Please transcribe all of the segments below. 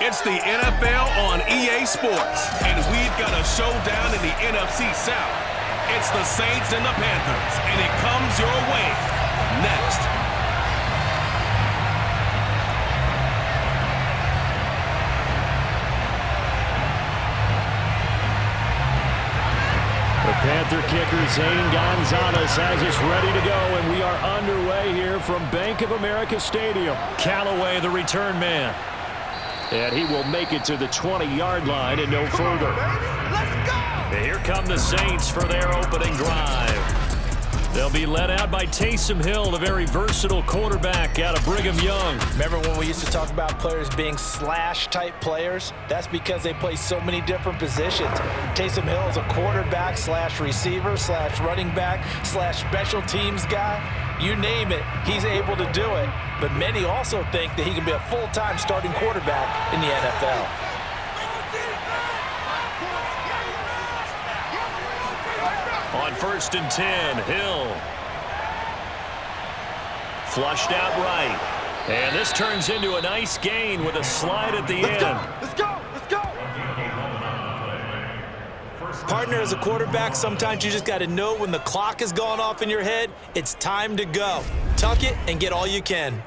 It's the NFL on EA Sports, and we've got a showdown in the NFC South. It's the Saints and the Panthers, and it comes your way next. The Panther kicker Zane Gonzalez has us ready to go, and we are underway here from Bank of America Stadium. Callaway, the return man. And he will make it to the 20-yard line and no further. Let's go! And here come the Saints for their opening drive. They'll be led out by Taysom Hill, the very versatile quarterback out of Brigham Young. Remember when we used to talk about players being slash-type players? That's because they play so many different positions. Taysom Hill is a quarterback slash receiver slash running back slash special teams guy. You name it, he's able to do it. But many also think that he can be a full-time starting quarterback in the NFL. On 1st and 10, Hill. Flushed out right. And this turns into a nice gain with a slide at the end. Let's go! Let's go! Partner, as a quarterback, sometimes you just got to know when the clock has gone off in your head, it's time to go. Tuck it and get all you can.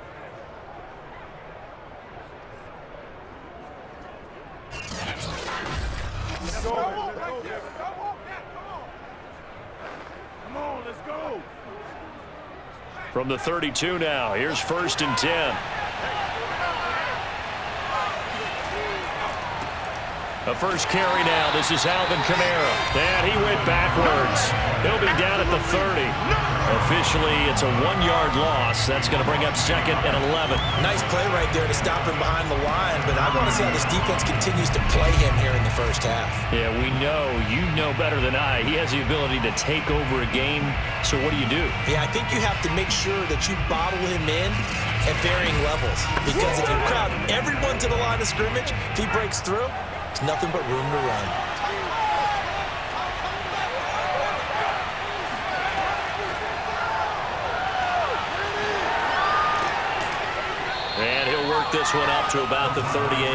From the 32 now, here's 1st and 10. The first carry now, this is Alvin Kamara. And he went backwards. He'll be down at the 30. Officially, it's a 1-yard loss. That's going to bring up 2nd and 11. Nice play right there to stop him behind the line, but I want to see how this defense continues to play him here in the first half. Yeah, we know. You know better than I. He has the ability to take over a game, so what do you do? Yeah, I think you have to make sure that you bottle him in at varying levels, because if you crowd everyone to the line of scrimmage, if he breaks through, there's nothing but room to run. And he'll work this one up to about the 38.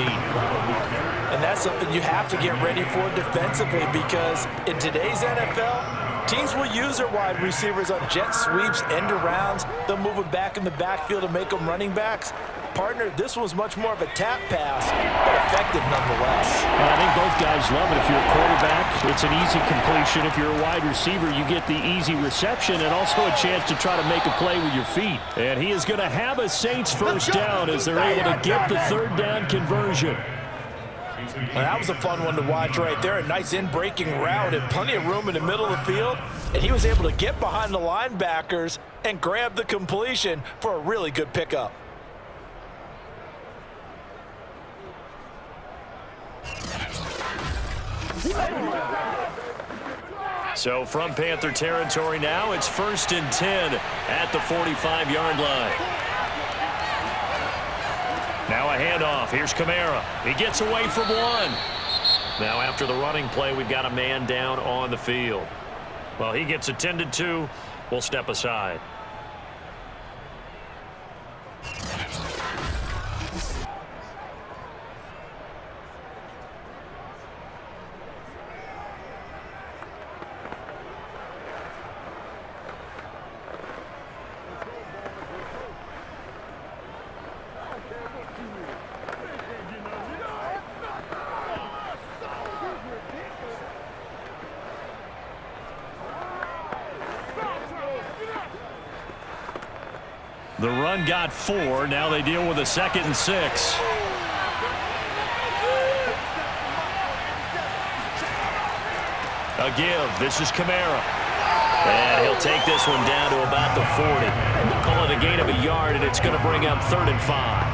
And that's something you have to get ready for defensively, because in today's NFL, teams will use their wide receivers on jet sweeps, end arounds. They'll move them back in the backfield and make them running backs. Partner, this was much more of a tap pass, but effective nonetheless. And I think both guys love it. If you're a quarterback, it's an easy completion. If you're a wide receiver, you get the easy reception and also a chance to try to make a play with your feet. And he is going to have a Saints first down as they're able to get the 3rd down conversion. Well, that was a fun one to watch right there. A nice in-breaking route and plenty of room in the middle of the field. And he was able to get behind the linebackers and grab the completion for a really good pickup. So from Panther territory now, it's 1st and 10 at the 45-yard line. Now a handoff. Here's Kamara. He gets away from one. Now after the running play, we've got a man down on the field. Well, he gets attended to. We'll step aside. The run got 4. Now they deal with a 2nd and 6. A give. This is Kamara. And he'll take this one down to about the 40. Call it a gain of a yard, and it's going to bring up 3rd and 5.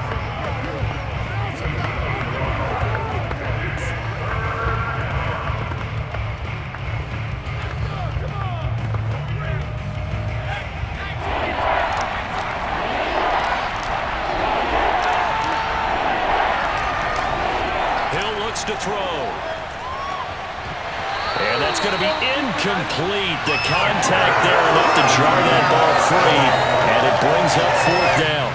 To throw. And that's going to be incomplete. The contact there enough to jar that ball free, and it brings up 4th down.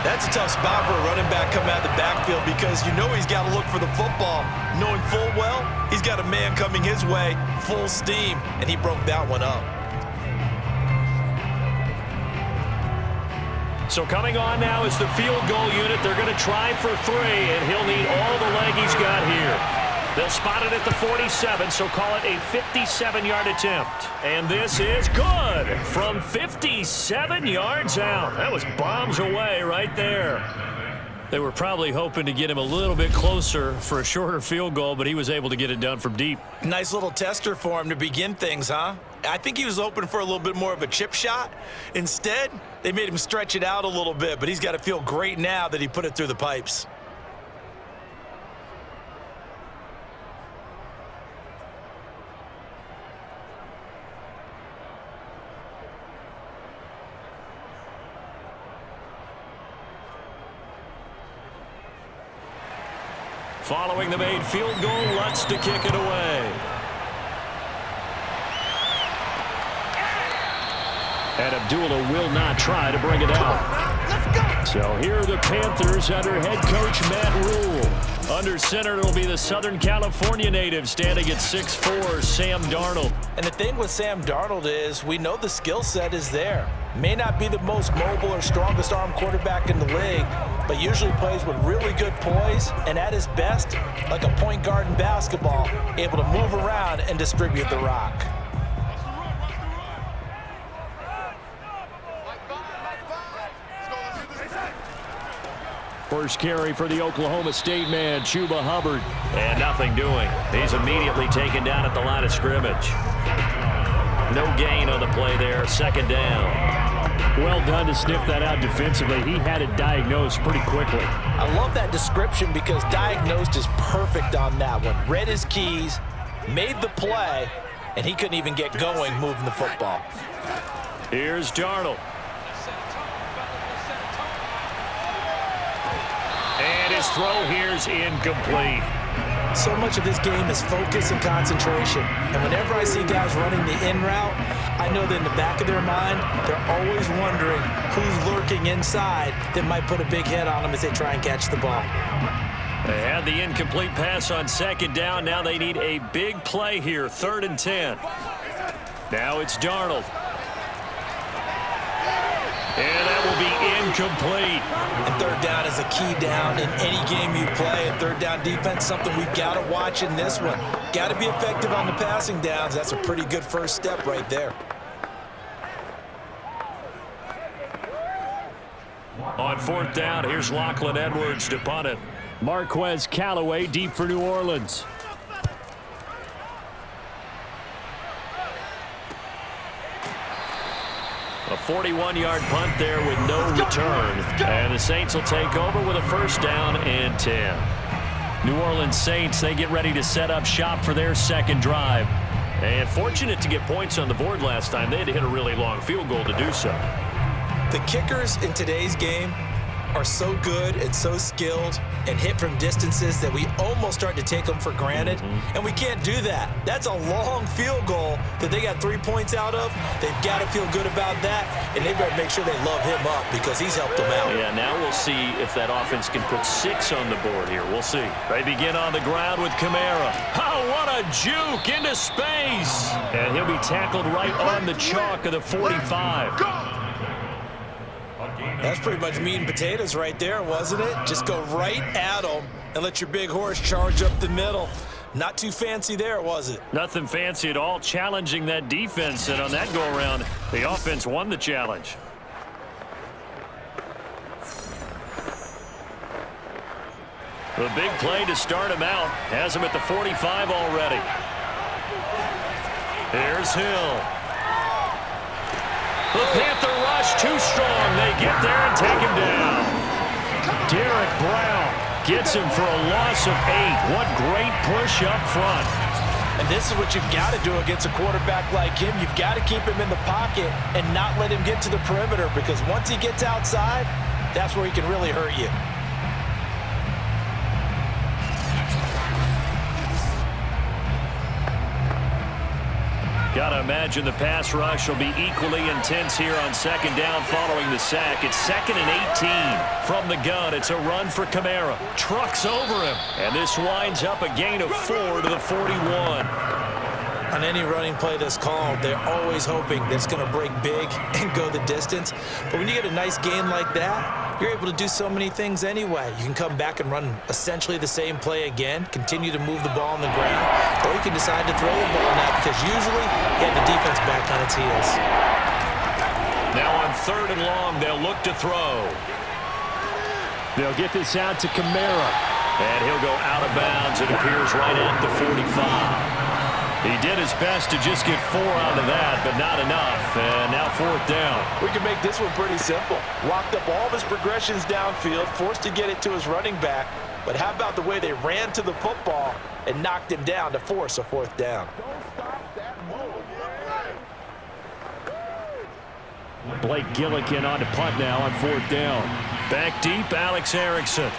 That's a tough spot for a running back coming out of the backfield because you know he's got to look for the football, knowing full well he's got a man coming his way, full steam, and he broke that one up. So coming on now is the field goal unit. They're going to try for 3, and he'll need all the leg he's got here. They'll spot it at the 47, so call it a 57-yard attempt. And this is good from 57 yards out. That was bombs away right there. They were probably hoping to get him a little bit closer for a shorter field goal, but he was able to get it done from deep. Nice little tester for him to begin things, huh? I think he was hoping for a little bit more of a chip shot. Instead, they made him stretch it out a little bit, but he's got to feel great now that he put it through the pipes. Following the made field goal, Lutz to kick it away. And Abdullah will not try to bring it out. So here are the Panthers under head coach Matt Rule. Under center, it'll be the Southern California native standing at 6'4", Sam Darnold. And the thing with Sam Darnold is we know the skill set is there. May not be the most mobile or strongest arm quarterback in the league, but usually plays with really good poise and at his best, like a point guard in basketball, able to move around and distribute the rock. First carry for the Oklahoma State man, Chuba Hubbard. And nothing doing. He's immediately taken down at the line of scrimmage. No gain on the play there, second down. Well done to sniff that out defensively. He had it diagnosed pretty quickly. I love that description because diagnosed is perfect on that one. Read his keys, made the play, and he couldn't even get going moving the football. Here's Darnold. And his throw here's incomplete. So much of this game is focus and concentration. And whenever I see guys running the in route, I know that in the back of their mind, they're always wondering who's lurking inside that might put a big hit on them as they try and catch the ball. They had the incomplete pass on second down. Now they need a big play here, 3rd and 10. Now it's Darnold. And that will be incomplete. And third down is a key down in any game you play. And third down defense, something we've got to watch in this one. Got to be effective on the passing downs. That's a pretty good first step right there. On 4th down, here's Lachlan Edwards to punt it. Marquez Callaway deep for New Orleans. A 41-yard punt there with no return. And the Saints will take over with a 1st down and 10. New Orleans Saints, they get ready to set up shop for their second drive. And fortunate to get points on the board last time. They had to hit a really long field goal to do so. The kickers in today's game are so good and so skilled and hit from distances that we almost start to take them for granted. And we can't do that. That's a long field goal that they got 3 points out of. They've got to feel good about that, and they better make sure they love him up because he's helped them out. Yeah, now we'll see if that offense can put 6 on the board here. We'll see. They begin on the ground with Kamara. Oh, what a juke into space. And he'll be tackled right on the chalk of the 45. That's pretty much meat and potatoes right there, wasn't it? Just go right at them and let your big horse charge up the middle. Not too fancy there, was it? Nothing fancy at all, challenging that defense. And on that go-around, the offense won the challenge. The big play to start him out. Has him at the 45 already. Here's Hill. The Panther rush too strong. They get there and take him down. Derek Brown gets him for a loss of 8. What great push up front. And this is what you've got to do against a quarterback like him. You've got to keep him in the pocket and not let him get to the perimeter because once he gets outside, that's where he can really hurt you. Got to imagine the pass rush will be equally intense here on second down following the sack. It's 2nd and 18 from the gun. It's a run for Kamara. Trucks over him. And this winds up a gain of 4 to the 41. On any running play that's called, they're always hoping that it's going to break big and go the distance. But when you get a nice gain like that, you're able to do so many things anyway. You can come back and run essentially the same play again, continue to move the ball on the ground, or you can decide to throw the ball now because usually you have the defense back on its heels. Now on 3rd and long, they'll look to throw. They'll get this out to Kamara. And he'll go out of bounds. It appears right at the 45. He did his best to just get 4 out of that, but not enough. And now 4th down. We can make this one pretty simple. Locked up all of his progressions downfield, forced to get it to his running back. But how about the way they ran to the football and knocked him down to force a 4th down? Blake Gillikin on to punt now on 4th down. Back deep, Alex Erickson.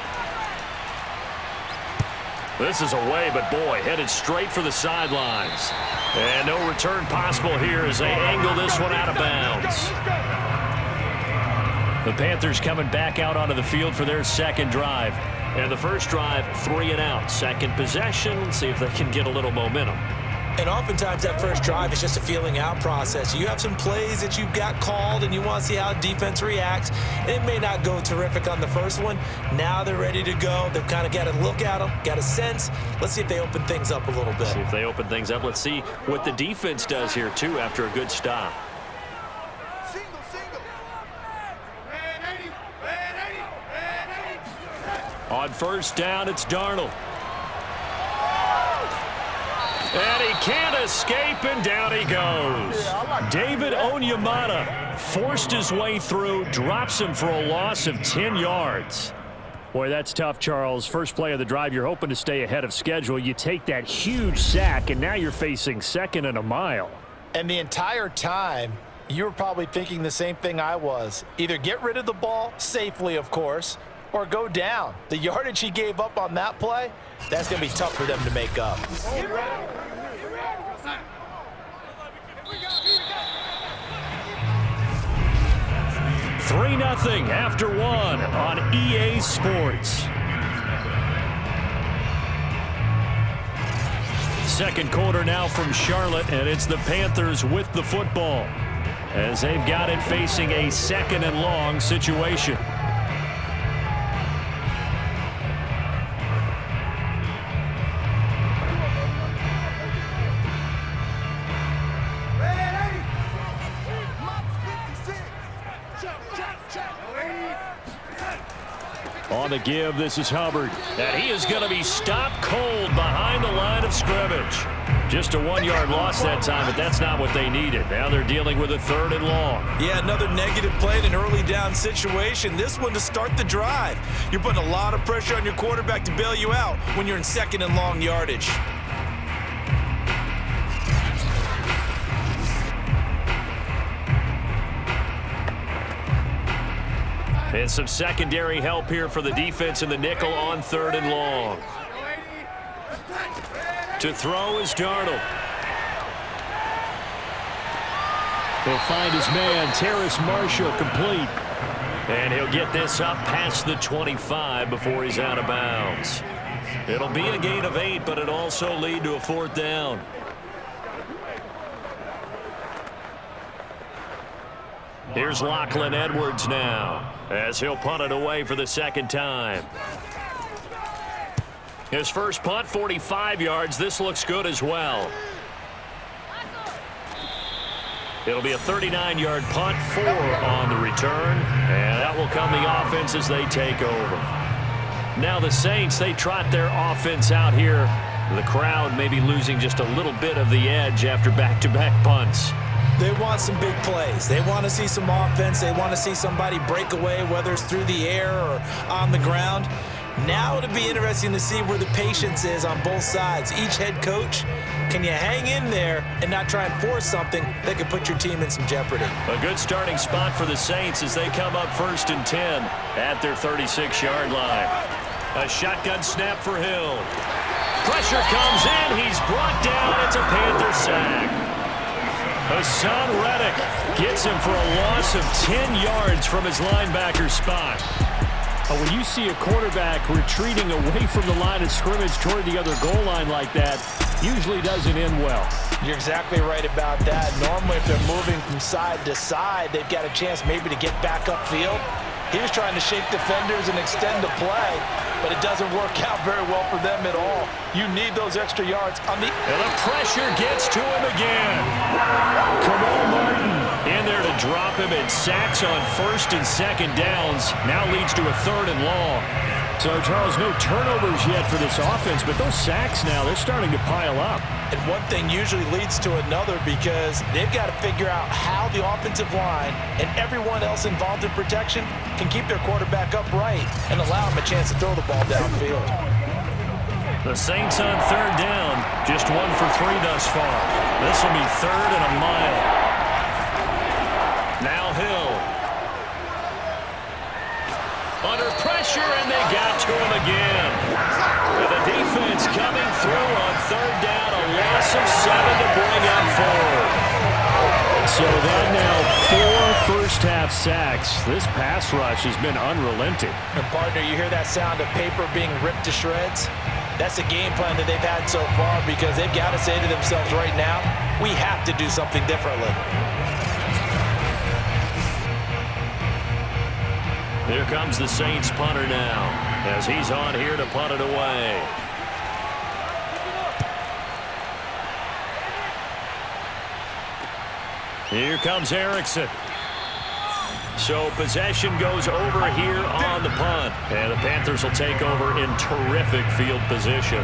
This is away, but boy, headed straight for the sidelines. And no return possible here as they angle this one out of bounds. The Panthers coming back out onto the field for their second drive. And the first drive, 3 and out. Second possession, let's see if they can get a little momentum. And oftentimes that first drive is just a feeling out process. You have some plays that you've got called and you want to see how defense reacts. And it may not go terrific on the first one. Now they're ready to go. They've kind of got to look at them, got a sense. Let's see if they open things up a little bit. See if they open things up. Let's see what the defense does here, too, after a good stop. On 1st down, it's Darnold. And he can't escape, and down he goes. David Onyemata forced his way through, drops him for a loss of 10 yards. Boy, that's tough, Charles. First play of the drive, you're hoping to stay ahead of schedule. You take that huge sack, and now you're facing 2nd and a mile. And the entire time, you were probably thinking the same thing I was. Either get rid of the ball, safely, of course, or go down. The yardage he gave up on that play, that's going to be tough for them to make up. 3-0 after 1 on EA Sports. Second quarter now from Charlotte, and it's the Panthers with the football as they've got it facing a 2nd and long situation. On the give, this is Hubbard. And he is going to be stopped cold behind the line of scrimmage. Just a 1-yard loss that time, but that's not what they needed. Now they're dealing with a 3rd and long. Yeah, another negative play in an early down situation. This one to start the drive. You're putting a lot of pressure on your quarterback to bail you out when you're in 2nd and long yardage. And some secondary help here for the defense in the nickel on 3rd and long. To throw is Darnold. He'll find his man, Terrace Marshall, complete. And he'll get this up past the 25 before he's out of bounds. It'll be a gain of 8, but it'll also lead to a 4th down. Here's Lachlan Edwards now, as he'll punt it away for the 2nd time. His first punt, 45 yards. This looks good as well. It'll be a 39-yard punt, 4 on the return, and that will come the offense as they take over. Now the Saints, they trot their offense out here. The crowd may be losing just a little bit of the edge after back-to-back punts. They want some big plays. They want to see some offense. They want to see somebody break away, whether it's through the air or on the ground. Now it'll be interesting to see where the patience is on both sides. Each head coach, can you hang in there and not try and force something that could put your team in some jeopardy? A good starting spot for the Saints as they come up 1st and 10 at their 36-yard line. A shotgun snap for Hill. Pressure comes in. He's brought down. It's a Panther sack. Hassan Reddick gets him for a loss of 10 yards from his linebacker spot. When you see a quarterback retreating away from the line of scrimmage toward the other goal line like that, usually doesn't end well. You're exactly right about that. Normally, if they're moving from side to side, they've got a chance maybe to get back upfield. He was trying to shake defenders and extend the play, but it doesn't work out very well for them at all. You need those extra yards on the... And the pressure gets to him again. Kamal Martin in there to drop him, and sacks on first and second downs. Now leads to a third and long. So, Charles, no turnovers yet for this offense, but those sacks now, they're starting to pile up. And one thing usually leads to another, because they've got to figure out how the offensive line and everyone else involved in protection can keep their quarterback upright and allow him a chance to throw the ball downfield. The Saints on third down, just 1 for 3 thus far. This will be third and a mile. Now Hill. Under pressure, and they got to him again. And the defense coming through on third down, a loss of 7 to bring up forward. So that now 4 first-half sacks. This pass rush has been unrelenting. And, partner, you hear that sound of paper being ripped to shreds? That's the game plan that they've had so far, because they've got to say to themselves right now, we have to do something differently. Here comes the Saints punter now, as he's on here to punt it away. Here comes Erickson. So possession goes over here on the punt. And the Panthers will take over in terrific field position.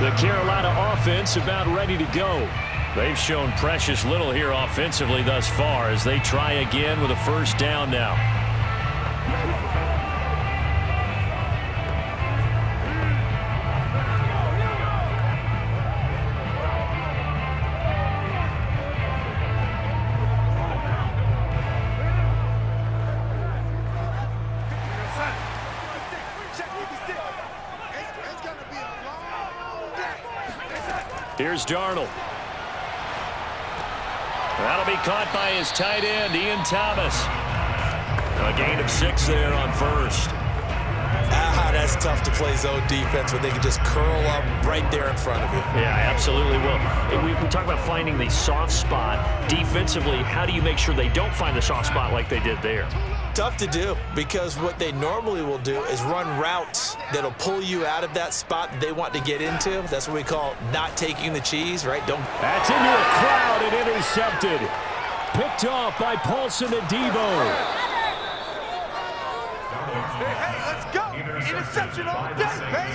The Carolina offense about ready to go. They've shown precious little here offensively thus far as they try again with a first down now. Here's Darnold. That'll be caught by his tight end, Ian Thomas. A gain of 6 there on first. That's tough to play zone defense when they can just curl up right there in front of you. Yeah, absolutely will. We talk about finding the soft spot. Defensively, how do you make sure they don't find the soft spot like they did there? Tough to do, because what they normally will do is run routes that'll pull you out of that spot that they want to get into. That's what we call not taking the cheese, right? That's into a crowd and intercepted. Picked off by Paulson Adebo. Hey, let's go! Interception all day, baby!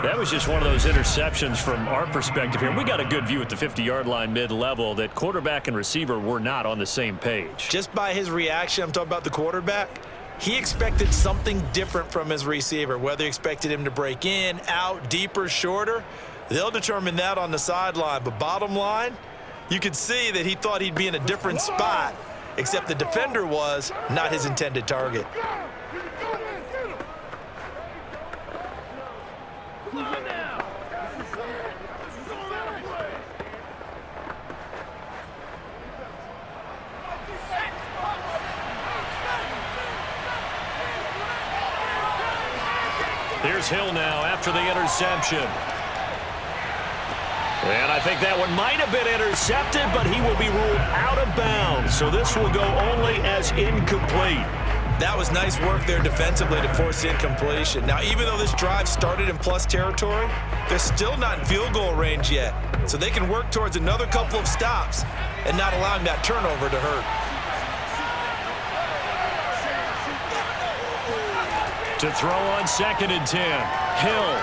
That was just one of those interceptions from our perspective here. We got a good view at the 50-yard line mid-level that quarterback and receiver were not on the same page. Just by his reaction, I'm talking about the quarterback, he expected something different from his receiver. Whether he expected him to break in, out, deeper, shorter, they'll determine that on the sideline. But bottom line, you could see that he thought he'd be in a different spot, except the defender was not his intended target. Here's Hill now after the interception. And I think that one might have been intercepted, but he will be ruled out of bounds. So this will go only as incomplete. That was nice work there defensively to force the incompletion. Now, even though this drive started in plus territory, they're still not in field goal range yet. So they can work towards another couple of stops and not allowing that turnover to hurt. To throw on 2nd and 10. Hill.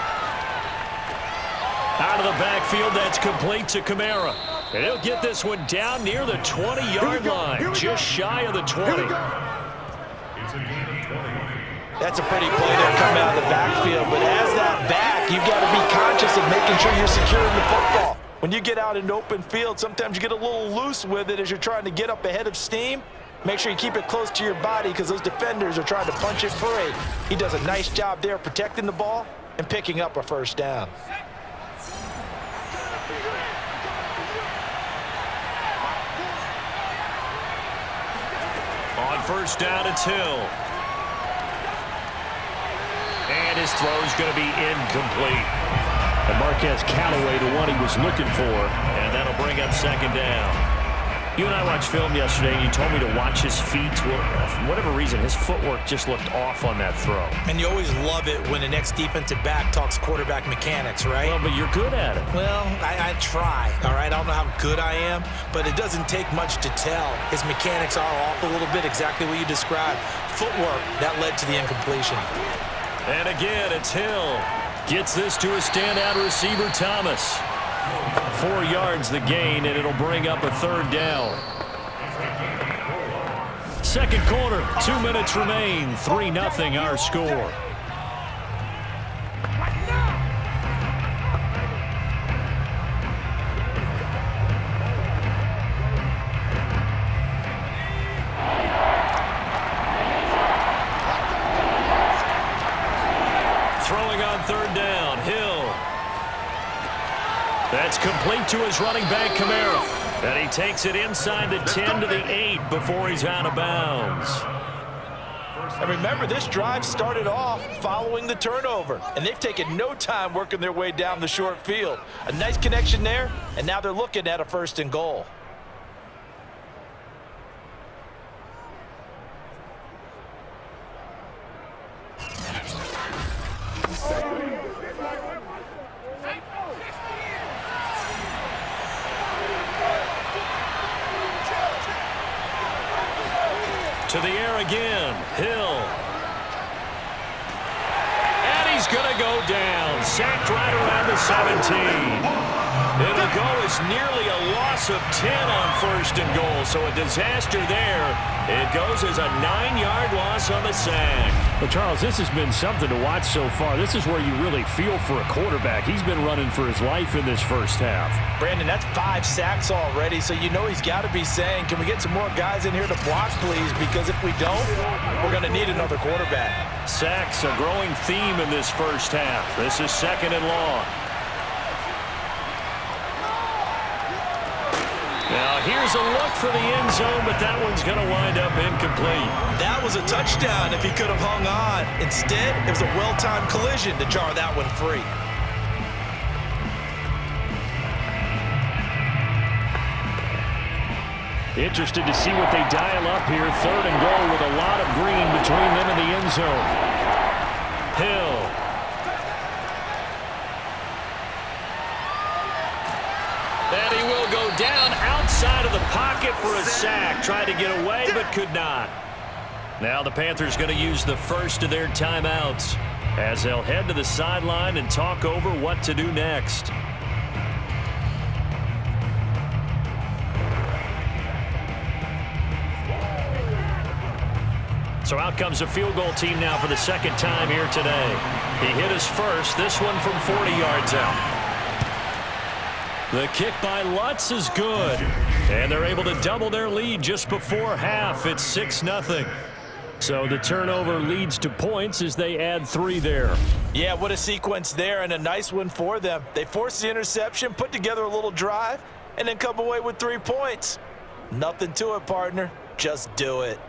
Out of the backfield, that's complete to Kamara. And he'll get this one down near the 20-yard line, just shy of the 20. That's a pretty play there coming out of the backfield, but as that back, you've got to be conscious of making sure you're securing the football. When you get out in open field, sometimes you get a little loose with it as you're trying to get up ahead of steam. Make sure you keep it close to your body because those defenders are trying to punch it free. He does a nice job there protecting the ball and picking up a first down. On first down, it's Hill. And his throw is going to be incomplete. And Marquez Callaway, the one he was looking for. And that'll bring up second down. You and I watched film yesterday, and you told me to watch his feet. Well, for whatever reason, his footwork just looked off on that throw. And you always love it when the next defensive back talks quarterback mechanics, right? Well, but you're good at it. Well, I try, all right? I don't know how good I am, but it doesn't take much to tell. His mechanics are off a little bit, exactly what you described. Footwork, that led to the incompletion. And again, it's Hill. Gets this to a standout receiver, Thomas. 4 yards the gain, and it'll bring up a third down. Second quarter, 2 minutes remain. 3-0 our score. Throwing on third down, Hill. That's complete to his running back, Kamara. And he takes it inside the 10 to the 8 before he's out of bounds. And remember, this drive started off following the turnover, and they've taken no time working their way down the short field. A nice connection there, and now they're looking at a 1st and goal. To the air again, Hill. And he's going to go down. Sacked right around the 17. It'll go as nearly a loss of 10 on 1st and goal, so a disaster there. It goes as a 9-yard loss on the sack. Well, Charles, this has been something to watch so far. This is where you really feel for a quarterback. He's been running for his life in this first half. Brandon, that's 5 sacks already, so you know he's got to be saying, can we get some more guys in here to block, please? Because if we don't, we're going to need another quarterback. Sacks, a growing theme in this first half. This is 2nd and long. Now, here's a look for the end zone, but that one's going to wind up incomplete. That was a touchdown if he could have hung on. Instead, it was a well-timed collision to jar that one free. Interested to see what they dial up here. 3rd and goal with a lot of green between them and the end zone. Hill. And he will go down outside of the pocket for a sack. Tried to get away, but could not. Now the Panthers going to use the first of their timeouts as they'll head to the sideline and talk over what to do next. So out comes a field goal team now for the 2nd time here today. He hit his first, this one from 40 yards out. The kick by Lutz is good. And they're able to double their lead just before half. It's 6-0. So the turnover leads to points as they add 3 there. Yeah, what a sequence there, and a nice one for them. They forced the interception, put together a little drive, and then come away with 3 points. Nothing to it, partner. Just do it.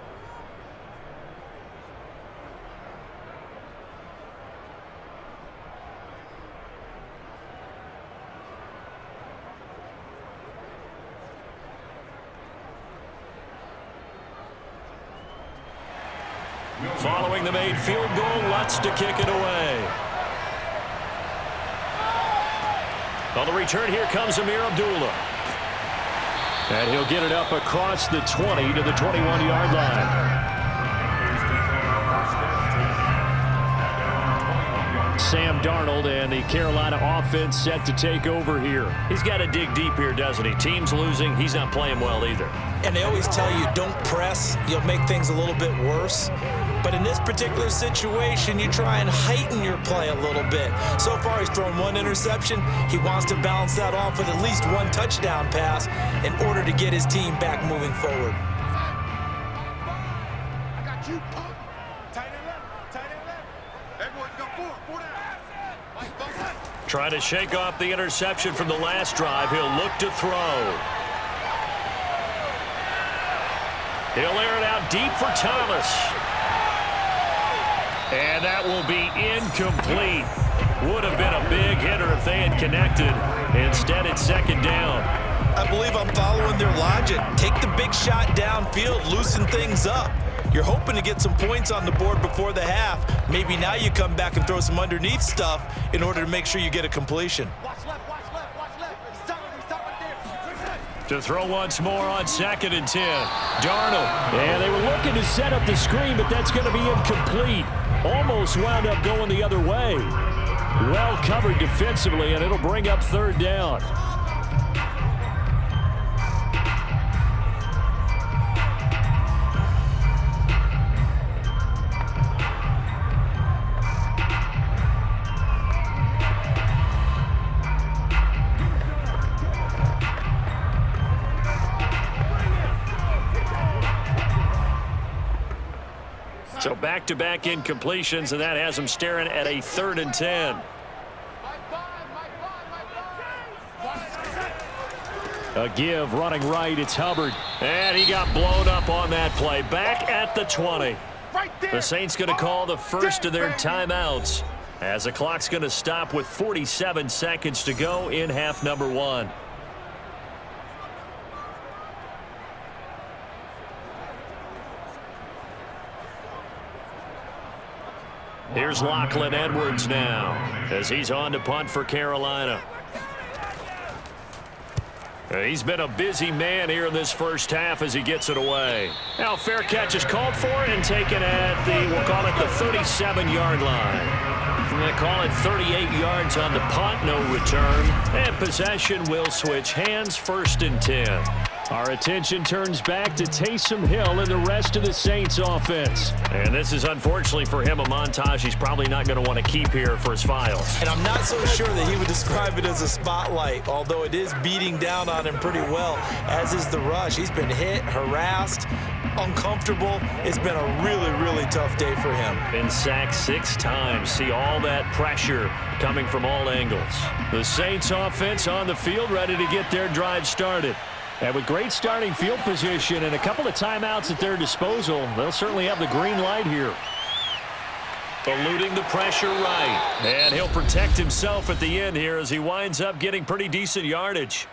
Following the made field goal, Lutz to kick it away. On the return, here comes Amir Abdullah. And he'll get it up across the 20 to the 21-yard line. Sam Darnold and the Carolina offense set to take over here. He's got to dig deep here, doesn't he? Team's losing. He's not playing well either. And they always tell you, don't press. You'll make things a little bit worse. But in this particular situation, you try and heighten your play a little bit. So far, he's thrown 1 interception. He wants to balance that off with at least 1 touchdown pass in order to get his team back moving forward. I got you, punk. Tight end left. Everyone's got 4 down. Trying to shake off the interception from the last drive. He'll look to throw. He'll air it out deep for Thomas. And that will be incomplete. Would have been a big hitter if they had connected. Instead, it's second down. I believe I'm following their logic. Take the big shot downfield, loosen things up. You're hoping to get some points on the board before the half. Maybe now you come back and throw some underneath stuff in order to make sure you get a completion. Watch left, watch left, watch left. He's stopping right there. To throw once more on 2nd and 10. Darnold. And they were looking to set up the screen, but that's going to be incomplete. Almost wound up going the other way. Well covered defensively, and it'll bring up 3rd down. So back-to-back incompletions, and that has them staring at a 3rd and 10. A give, running right, it's Hubbard. And he got blown up on that play. Back at the 20. The Saints going to call the first of their timeouts, as the clock's going to stop with 47 seconds to go in half number 1. Here's Lachlan Edwards now, as he's on to punt for Carolina. He's been a busy man here in this first half as he gets it away. Now fair catch is called for and taken at the, we'll call it the 37-yard line. I'm going to call it 38 yards on the punt, no return. And possession will switch hands, 1st and 10. Our attention turns back to Taysom Hill and the rest of the Saints offense. And this is, unfortunately for him, a montage he's probably not going to want to keep here for his files. And I'm not so sure that he would describe it as a spotlight, although it is beating down on him pretty well, as is the rush. He's been hit, harassed, uncomfortable. It's been a really, really tough day for him. Been sacked 6 times. See all that pressure coming from all angles. The Saints offense on the field, ready to get their drive started. And with great starting field position and a couple of timeouts at their disposal, they'll certainly have the green light here. Eluding the pressure right. And he'll protect himself at the end here as he winds up getting pretty decent yardage.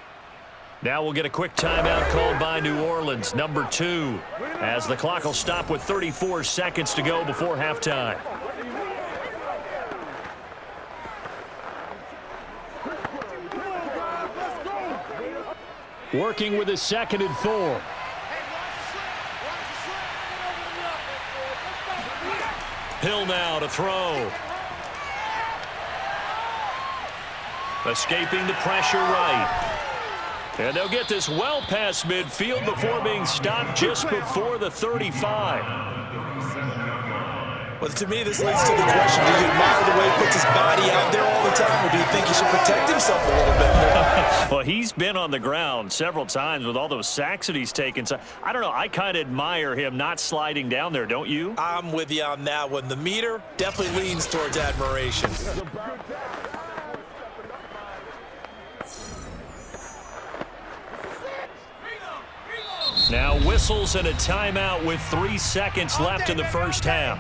Now we'll get a quick timeout called by New Orleans, number 2, as the clock will stop with 34 seconds to go before halftime. Working with a 2nd and 4. Hill now to throw. Escaping the pressure right. And they'll get this well past midfield before being stopped just before the 35. Well, to me, this leads to the question, do you admire the way he puts his body out there all the time, or do you think he should protect himself a little bit more? Well, he's been on the ground several times with all those sacks that he's taken. So I don't know. I kind of admire him not sliding down there, don't you? I'm with you on that one. The meter definitely leans towards admiration. Now whistles and a timeout with 3 seconds left in the first half.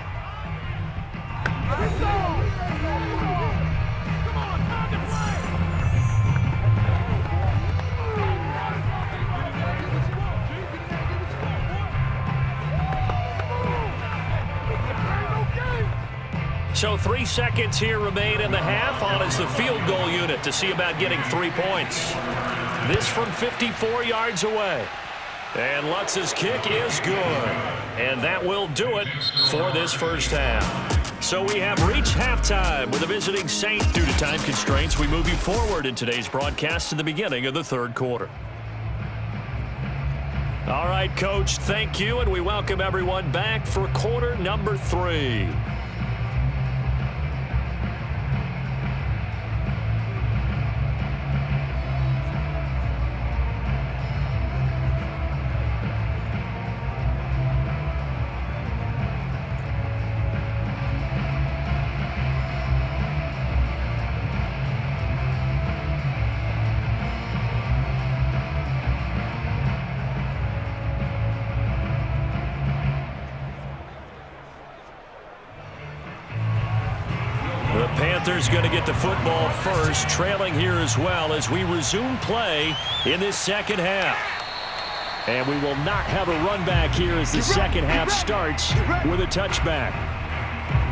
So 3 seconds here remain in the half. On is the field goal unit to see about getting 3 points. This from 54 yards away. And Lutz's kick is good. And that will do it for this first half. So we have reached halftime with a visiting Saint. Due to time constraints, we move you forward in today's broadcast to the beginning of the 3rd quarter. All right, Coach, thank you, and we welcome everyone back for quarter number 3. The Panthers going to get the football first, trailing here as well as we resume play in this second half. And we will not have a run back here as the second half starts with a touchback.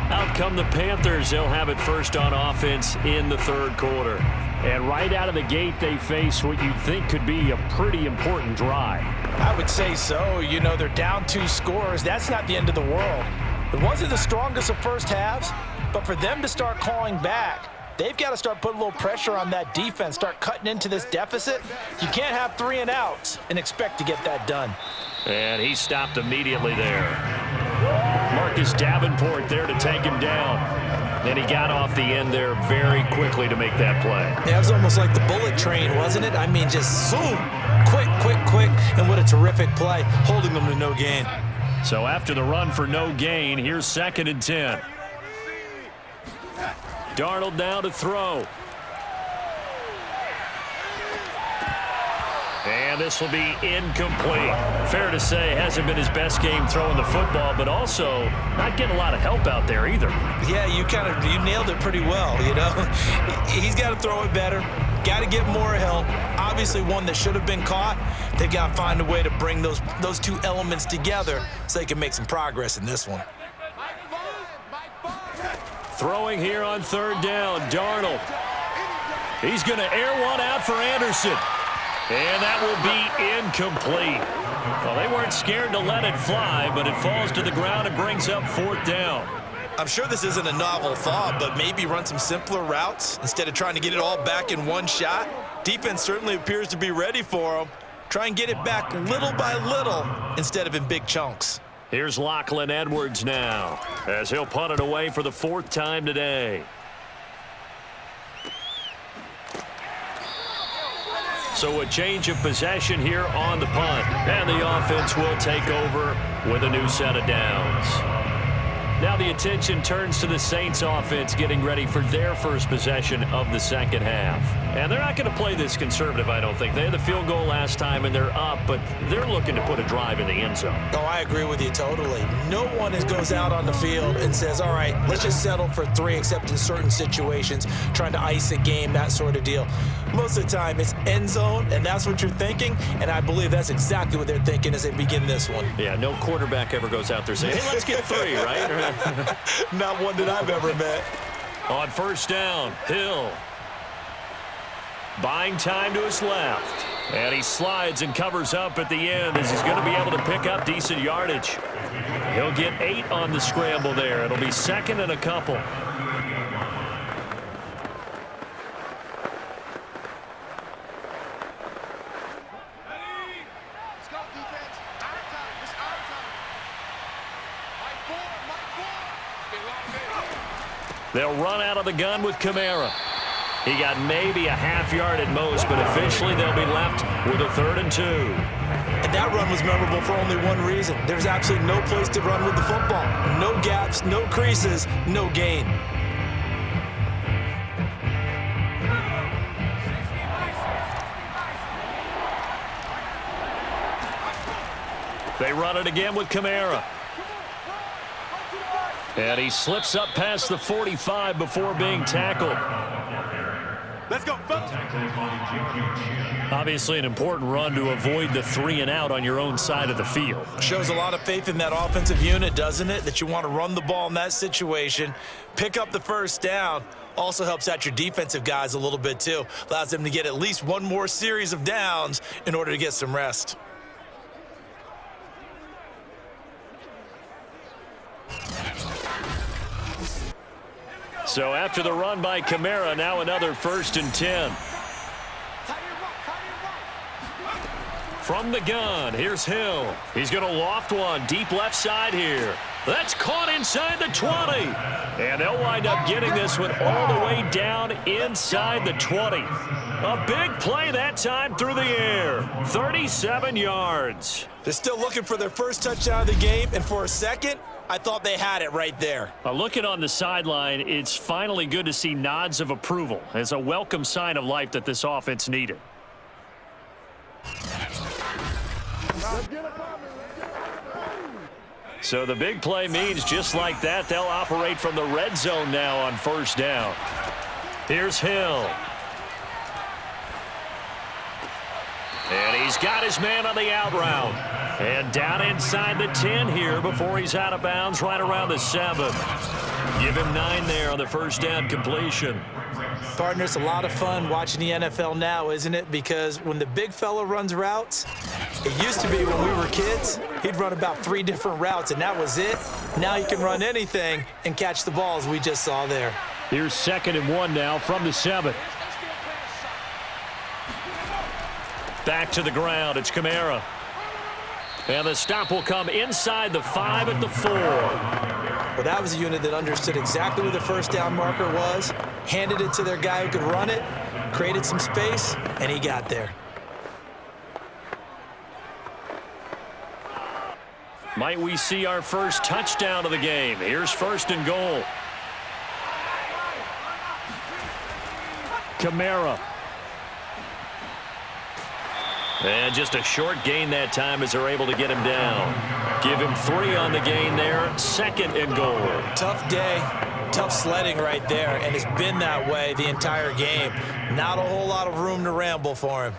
Out come the Panthers. They'll have it first on offense in the third quarter. And right out of the gate, they face what you think could be a pretty important drive. I would say so. You know, they're down 2 scores. That's not the end of the world. It wasn't the strongest of first halves, but for them to start clawing back, they've got to start putting a little pressure on that defense, start cutting into this deficit. You can't have 3 and outs and expect to get that done. And he stopped immediately there. Marcus Davenport there to take him down. And he got off the end there very quickly to make that play. Yeah, it was almost like the bullet train, wasn't it? I mean, just zoom, quick, and what a terrific play, holding them to no gain. So after the run for no gain, here's 2nd and 10. Darnold now to throw. And this will be incomplete. Fair to say, hasn't been his best game throwing the football, but also not getting a lot of help out there either. Yeah, you nailed it pretty well, you know. He's got to throw it better. Got to get more help. Obviously one that should have been caught. They've got to find a way to bring those 2 elements together so they can make some progress in this one. Throwing here on 3rd down, Darnold. He's going to air one out for Anderson. And that will be incomplete. Well, they weren't scared to let it fly, but it falls to the ground and brings up 4th down. I'm sure this isn't a novel thought, but maybe run some simpler routes instead of trying to get it all back in one shot. Defense certainly appears to be ready for them. Try and get it back little by little instead of in big chunks. Here's Lachlan Edwards now as he'll punt it away for the 4th time today. So a change of possession here on the punt. And the offense will take over with a new set of downs. Now the attention turns to the Saints offense getting ready for their first possession of the second half. And they're not going to play this conservative, I don't think. They had the field goal last time and they're up, but they're looking to put a drive in the end zone. Oh, I agree with you totally. No one goes out on the field and says, all right, let's just settle for 3, except in certain situations, trying to ice a game, that sort of deal. Most of the time it's end zone, and that's what you're thinking, and I believe that's exactly what they're thinking as they begin this one. Yeah, no quarterback ever goes out there saying, hey, let's get 3, right? Not one that I've ever met. On 1st down, Hill. Buying time to his left. And he slides and covers up at the end as he's going to be able to pick up decent yardage. He'll get 8 on the scramble there. It'll be 2nd and a couple. They'll run out of the gun with Kamara. He got maybe a half yard at most, but officially they'll be left with a 3rd and 2. And that run was memorable for only one reason. There's absolutely no place to run with the football. No gaps, no creases, no gain. They run it again with Kamara. And he slips up past the 45 before being tackled. Let's go, folks. Obviously an important run to avoid the 3 and out on your own side of the field. Shows a lot of faith in that offensive unit, doesn't it? That you want to run the ball in that situation, pick up the 1st down. Also helps out your defensive guys a little bit too. Allows them to get at least one more series of downs in order to get some rest. So after the run by Kamara, now another 1st and 10. From the gun, here's Hill. He's going to loft one deep left side here. That's caught inside the 20. And they'll wind up getting this one all the way down inside the 20. A big play that time through the air. 37 yards. They're still looking for their first touchdown of the game, and for a second, I thought they had it right there. Looking on the sideline, it's finally good to see nods of approval as a welcome sign of life that this offense needed. So the big play means just like that, they'll operate from the red zone now on first down. Here's Hill. And he's got his man on the out route. And down inside the 10 here before he's out of bounds right around the 7. Give him 9 there on the first down completion. Partner, it's a lot of fun watching the NFL now, isn't it? Because when the big fella runs routes, it used to be when we were kids, he'd run about 3 different routes, and that was it. Now he can run anything and catch the balls we just saw there. Here's 2nd and 1 now from the 7. Back to the ground. It's Kamara. And the stop will come inside the 5 at the 4. Well, that was a unit that understood exactly where the first down marker was, handed it to their guy who could run it, created some space, and he got there. Might we see our first touchdown of the game? Here's 1st and goal. Kamara. And just a short gain that time as they're able to get him down. Give him 3 on the gain there. 2nd and goal. Tough day, tough sledding right there, and it's been that way the entire game. Not a whole lot of room to ramble for him.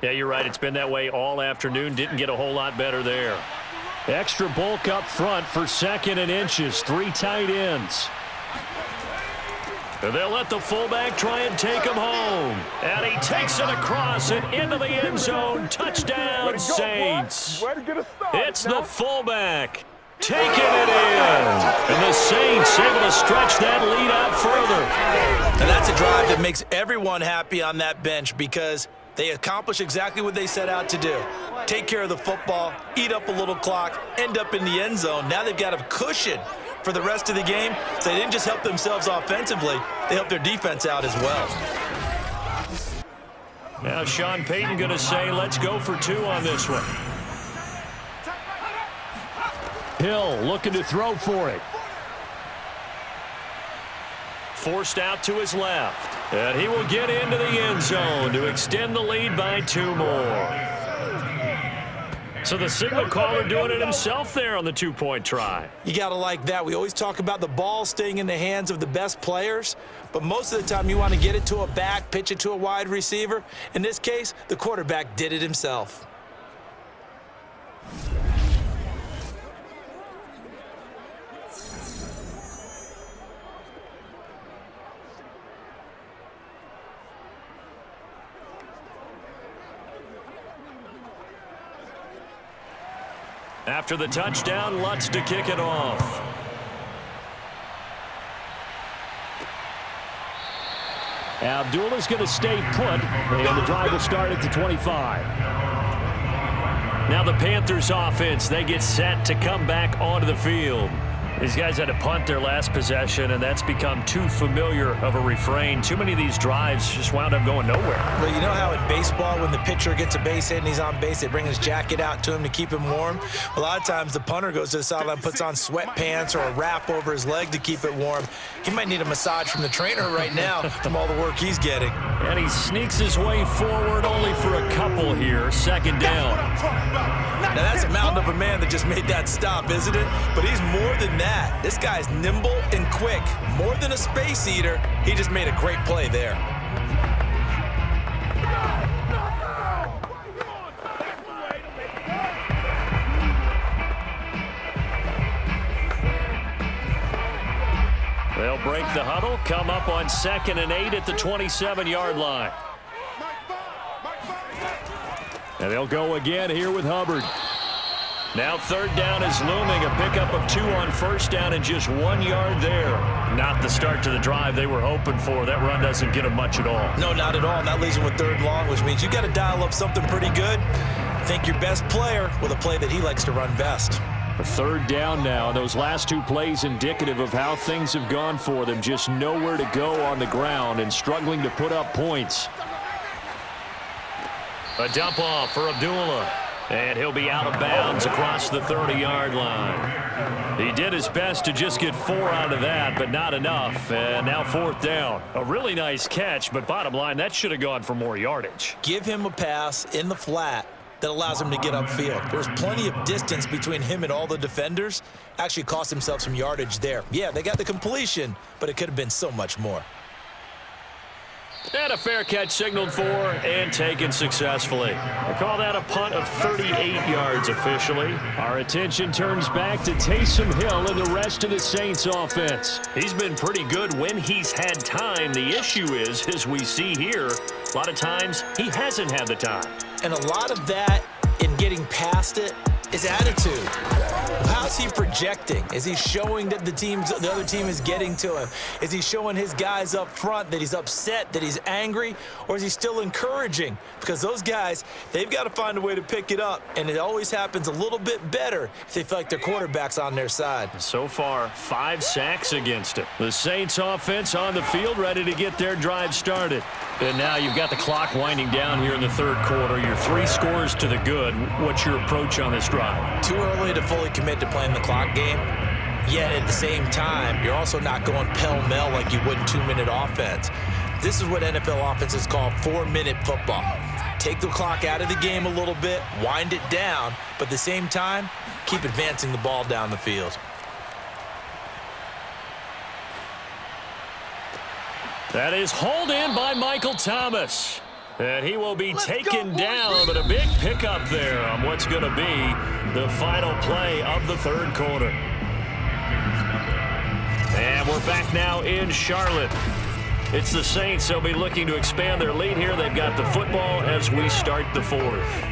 Yeah, you're right. It's been that way all afternoon. Didn't get a whole lot better there. Extra bulk up front for 2nd and inches. 3 tight ends. They'll let the fullback try and take him home. And he takes it across and into the end zone. Touchdown, Saints. It's the fullback taking it in. And the Saints able to stretch that lead out further. And that's a drive that makes everyone happy on that bench because they accomplish exactly what they set out to do. Take care of the football, eat up a little clock, end up in the end zone. Now they've got a cushion for the rest of the game, so they didn't just help themselves offensively, they helped their defense out as well. Now Sean Payton going to say, let's go for 2 on this one. Hill looking to throw for it. Forced out to his left. And he will get into the end zone to extend the lead by 2 more. So the signal caller doing it himself there on the 2-point try. You got to like that. We always talk about the ball staying in the hands of the best players, but most of the time you want to get it to a back, pitch it to a wide receiver. In this case, the quarterback did it himself. After the touchdown, Lutz to kick it off. Abdullah's going to stay put, and the drive will start at the 25. Now the Panthers offense, they get set to come back onto the field. These guys had to punt their last possession, and that's become too familiar of a refrain. Too many of these drives just wound up going nowhere. Well, you know how in baseball, when the pitcher gets a base hit and he's on base, they bring his jacket out to him to keep him warm? A lot of times the punter goes to the sideline, puts on sweatpants or a wrap over his leg to keep it warm. He might need a massage from the trainer right now from all the work he's getting. And he sneaks his way forward only for a couple here. 2nd down. Now that's a mountain of a man that just made that stop, isn't it? But he's more than that. This guy's nimble and quick. More than a space eater, he just made a great play there. They'll break the huddle, come up on 2nd and 8 at the 27-yard line. And they'll go again here with Hubbard. Now 3rd down is looming, a pickup of 2 on first down and just 1 yard there. Not the start to the drive they were hoping for. That run doesn't get them much at all. No, not at all. And that leaves them with 3rd and long, which means you got to dial up something pretty good. Think your best player with a play that he likes to run best. A 3rd down now. Those last 2 plays indicative of how things have gone for them. Just nowhere to go on the ground and struggling to put up points. A dump off for Abdullah. And he'll be out of bounds across the 30-yard line. He did his best to just get 4 out of that, but not enough. And now 4th down. A really nice catch, but bottom line, that should have gone for more yardage. Give him a pass in the flat, that allows him to get upfield. There's plenty of distance between him and all the defenders. Actually cost himself some yardage there. Yeah, they got the completion, but it could have been so much more. And a fair catch signaled for and taken successfully. They call that a punt of 38 yards officially. Our attention turns back to Taysom Hill and the rest of the Saints offense. He's been pretty good when he's had time. The issue is, as we see here, a lot of times he hasn't had the time. And a lot of that in getting past it is attitude. How's he projecting? Is he showing that the other team is getting to him? Is he showing his guys up front that he's upset, that he's angry, or is he still encouraging? Because those guys, they've got to find a way to pick it up, and it always happens a little bit better if they feel like their quarterback's on their side. So far, 5 sacks against him. The Saints offense on the field ready to get their drive started. And now you've got the clock winding down here in the third quarter. You're 3 scores to the good. What's your approach on this drive? Too early to fully commit to playing the clock game. Yet at the same time, you're also not going pell-mell like you would in 2-minute offense. This is what NFL offenses call 4-minute football. Take the clock out of the game a little bit, wind it down, but at the same time, keep advancing the ball down the field. That is hauled in by Michael Thomas. And he will be taken down, but a big pickup there on what's going to be the final play of the third quarter. And we're back now in Charlotte. It's the Saints. They'll be looking to expand their lead here. They've got the football as we start the fourth.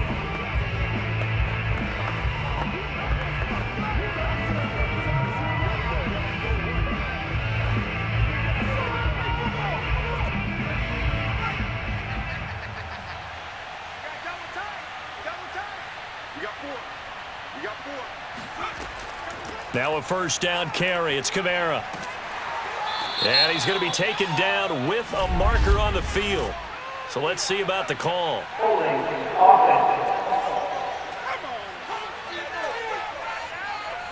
Now a first down carry. It's Kamara. And he's going to be taken down with a marker on the field. So let's see about the call.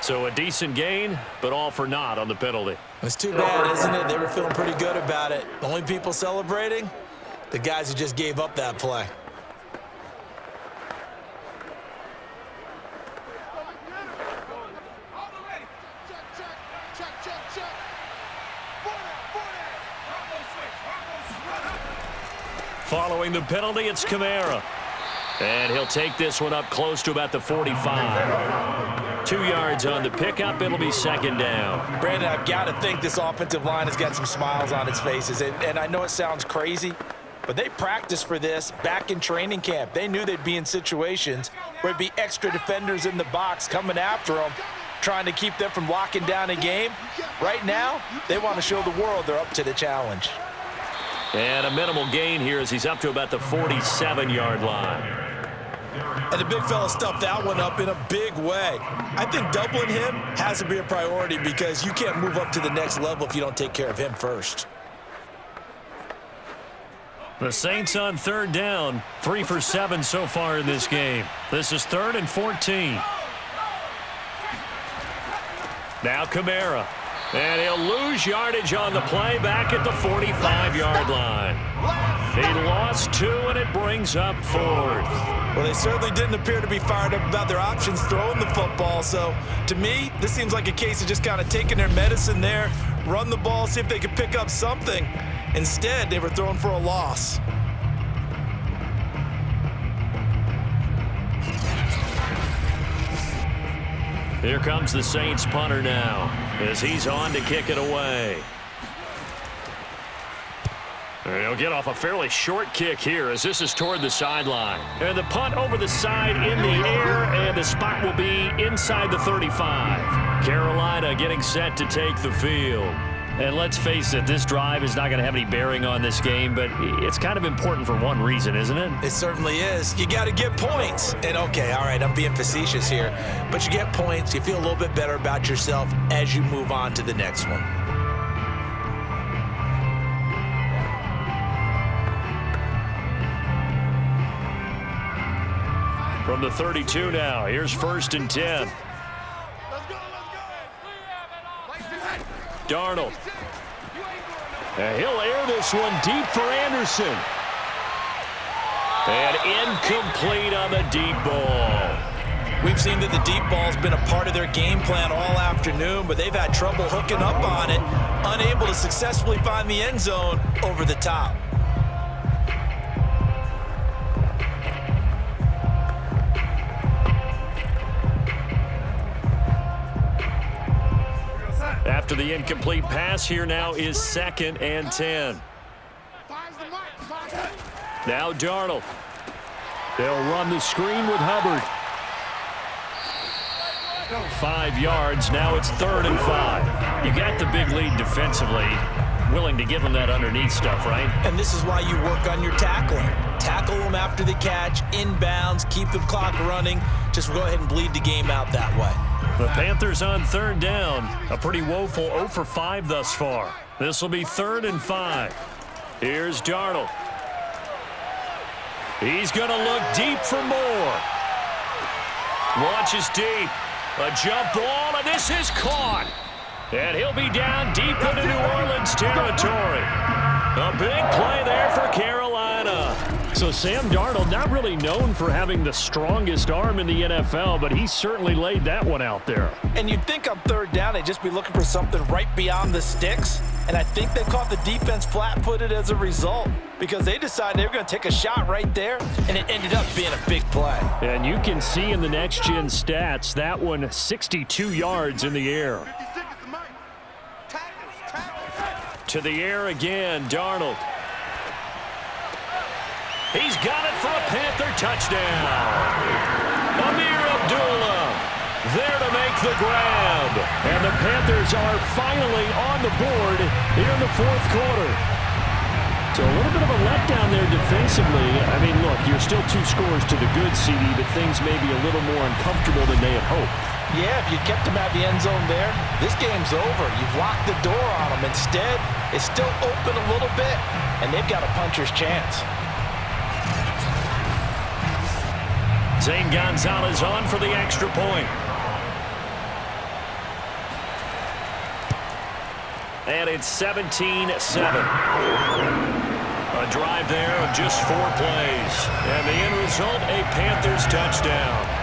So a decent gain, but all for naught on the penalty. It's too bad, isn't it? They were feeling pretty good about it. The only people celebrating, the guys who just gave up that play. Following the penalty, it's Kamara. And he'll take this one up close to about the 45. 2 yards on the pickup. It'll be second down. Brandon, I've got to think this offensive line has got some smiles on its faces. And I know it sounds crazy, but they practiced for this back in training camp. They knew they'd be in situations where there'd be extra defenders in the box coming after them, trying to keep them from locking down a game. Right now, they want to show the world they're up to the challenge. And a minimal gain here as he's up to about the 47-yard line. And the big fella stuffed that one up in a big way. I think doubling him has to be a priority because you can't move up to the next level if you don't take care of him first. The Saints on third down, 3 for 7 so far in this game. This is 3rd and 14. Now Kamara. And he'll lose yardage on the play back at the 45-yard line. He lost 2, and it brings up 4th. Well, they certainly didn't appear to be fired up about their options throwing the football. So, to me, this seems like a case of just kind of taking their medicine there, run the ball, see if they could pick up something. Instead, they were throwing for a loss. Here comes the Saints punter now as he's on to kick it away. And he'll get off a fairly short kick here as this is toward the sideline. And the punt over the side in the air, and the spot will be inside the 35. Carolina getting set to take the field. And let's face it, this drive is not going to have any bearing on this game, but it's kind of important for one reason, isn't it? It certainly is. You got to get points. And, okay, all right, I'm being facetious here, but you get points. You feel a little bit better about yourself as you move on to the next one. From the 32 now, here's 1st and 10. Darnold. And he'll air this one deep for Anderson. And incomplete on the deep ball. We've seen that the deep ball's been a part of their game plan all afternoon, but they've had trouble hooking up on it, unable to successfully find the end zone over the top. After the incomplete pass, here now is 2nd and 10. Now Darnold. They'll run the screen with Hubbard. 5 yards. Now it's 3rd and 5. You got the big lead defensively. Willing to give them that underneath stuff, right? And this is why you work on your tackling. Tackle them after the catch, inbounds, keep the clock running. Just go ahead and bleed the game out that way. The Panthers on 3rd down. A pretty woeful 0 for 5 thus far. This will be 3rd and 5. Here's Darnold. He's going to look deep for more. Launches deep. A jump ball, and this is caught. And he'll be down deep into New Orleans territory. A big play there for Carolina. So Sam Darnold, not really known for having the strongest arm in the NFL, but he certainly laid that one out there. And you'd think on 3rd down they'd just be looking for something right beyond the sticks. And I think they caught the defense flat-footed as a result because they decided they were going to take a shot right there, and it ended up being a big play. And you can see in the next-gen stats, that one 62 yards in the air. To the air again, Darnold. He's got it for a Panther touchdown. Amir Abdullah there to make the grab. And the Panthers are finally on the board here in the 4th quarter. So a little bit of a letdown there defensively. I mean, look, you're still 2 scores to the good, CD, but things may be a little more uncomfortable than they had hoped. Yeah, if you kept them at the end zone there, this game's over. You've locked the door on them. Instead, it's still open a little bit, and they've got a puncher's chance. Zane Gonzalez on for the extra point. And it's 17-7. A drive there of just 4 plays. And the end result, a Panthers touchdown.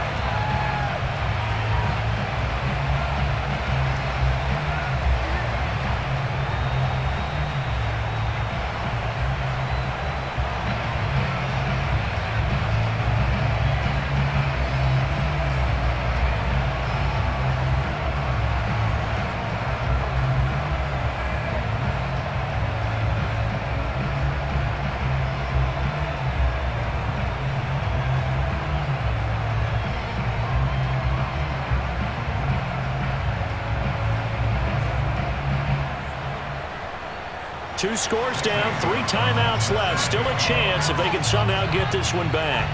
Two scores down, 3 timeouts left. Still a chance if they can somehow get this one back.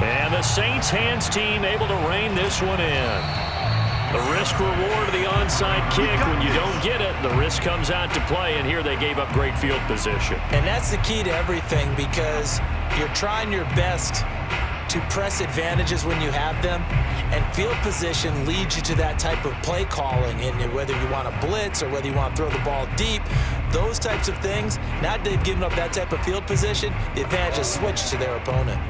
And the Saints hands team able to rein this one in. The risk reward of the onside kick. When you don't get it, the risk comes out to play, and here they gave up great field position. And that's the key to everything because you're trying your best to press advantages when you have them, and field position leads you to that type of play calling, and whether you want to blitz or whether you want to throw the ball deep, those types of things. Now that they've given up that type of field position, the advantage is switched to their opponent.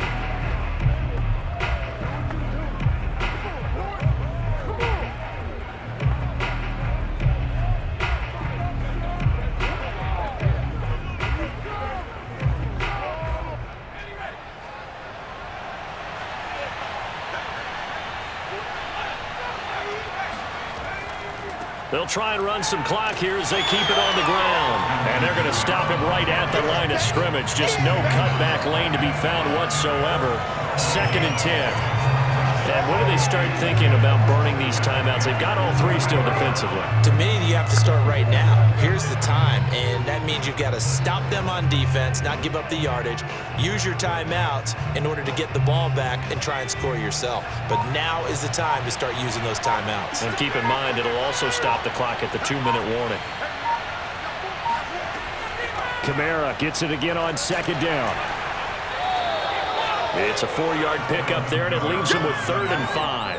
They'll try and run some clock here as they keep it on the ground. And they're going to stop him right at the line of scrimmage. Just no cutback lane to be found whatsoever. 2nd and 10. And when do they start thinking about burning these timeouts? They've got all 3 still defensively. To me, you have to start right now. Here's the time, and that means you've got to stop them on defense, not give up the yardage, use your timeouts in order to get the ball back and try and score yourself. But now is the time to start using those timeouts. And keep in mind, it'll also stop the clock at the 2-minute warning. Kamara gets it again on 2nd down. It's a 4-yard pickup there, and it leaves him with 3rd and 5.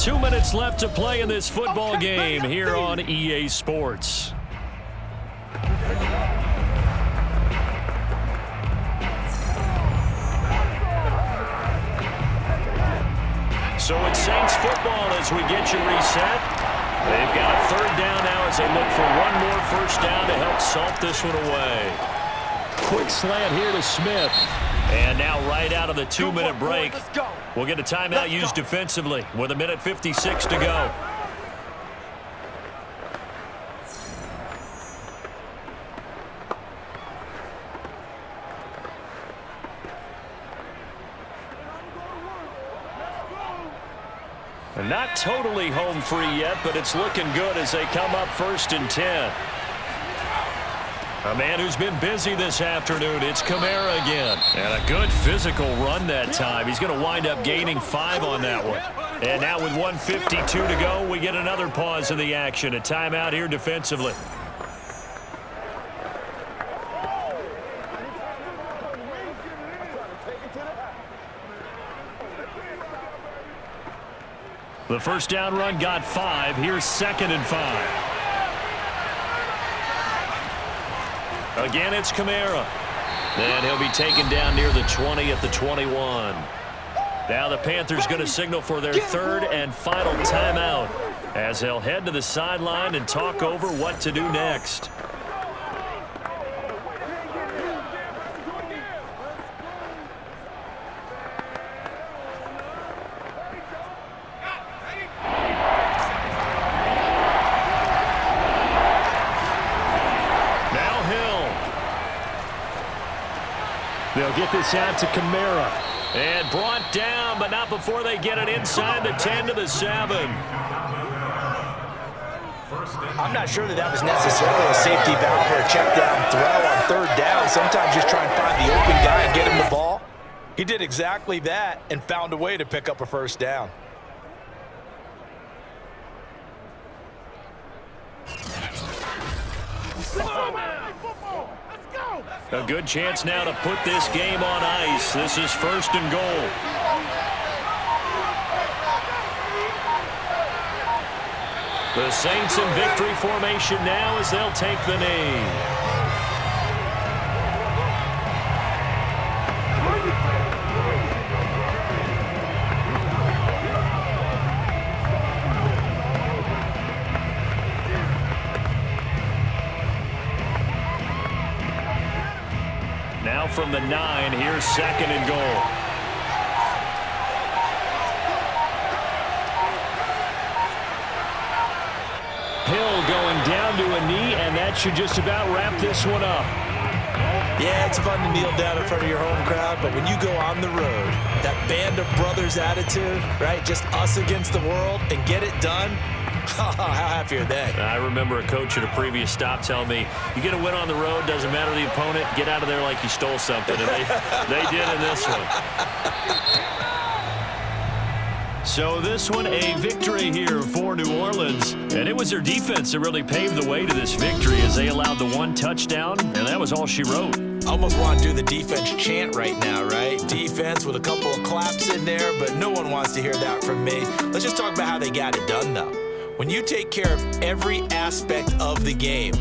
2 minutes left to play in this football game here on EA Sports. So it's Saints football as we get you reset. They've got a third down now as they look for one more first down to help salt this one away. Quick slant here to Smith. And now right out of the 2-minute break, we'll get a timeout used defensively with 1:56 to go. And not totally home free yet, but it's looking good as they come up 1st and 10. A man who's been busy this afternoon, it's Kamara again. And a good physical run that time. He's going to wind up gaining 5 on that one. And now with 1:52 to go, we get another pause in the action. A timeout here defensively. The first down run got 5. Here's 2nd and 5. Again, it's Kamara. And he'll be taken down near the 20 at the 21. Now the Panthers going to signal for their 3rd and final timeout as they'll head to the sideline and talk over what to do next. They'll get this out to Kamara. And brought down, but not before they get it inside the 10 to the 7. I'm not sure that was necessarily a safety valve or a check down throw on 3rd down. Sometimes just try and find the open guy and get him the ball. He did exactly that and found a way to pick up a first down. A good chance now to put this game on ice. This is 1st and goal. The Saints in victory formation now as they'll take the knee. Now from the 9, here's 2nd and goal. Hill going down to a knee, and that should just about wrap this one up. Yeah, it's fun to kneel down in front of your home crowd, but when you go on the road, that band of brothers attitude, right, just us against the world, and get it done, how happy are they? I remember a coach at a previous stop telling me, you get a win on the road, doesn't matter the opponent, get out of there like you stole something. And they did in this one. So this one, a victory here for New Orleans. And it was their defense that really paved the way to this victory as they allowed the 1 touchdown, and that was all she wrote. Almost want to do the defense chant right now, right? Defense with a couple of claps in there, but no one wants to hear that from me. Let's just talk about how they got it done, though. When you take care of every aspect of the game,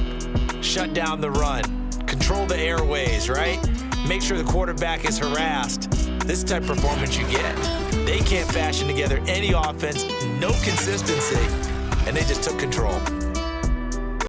shut down the run, control the airways, right? Make sure the quarterback is harassed. This type of performance you get. They can't fashion together any offense, no consistency, and they just took control.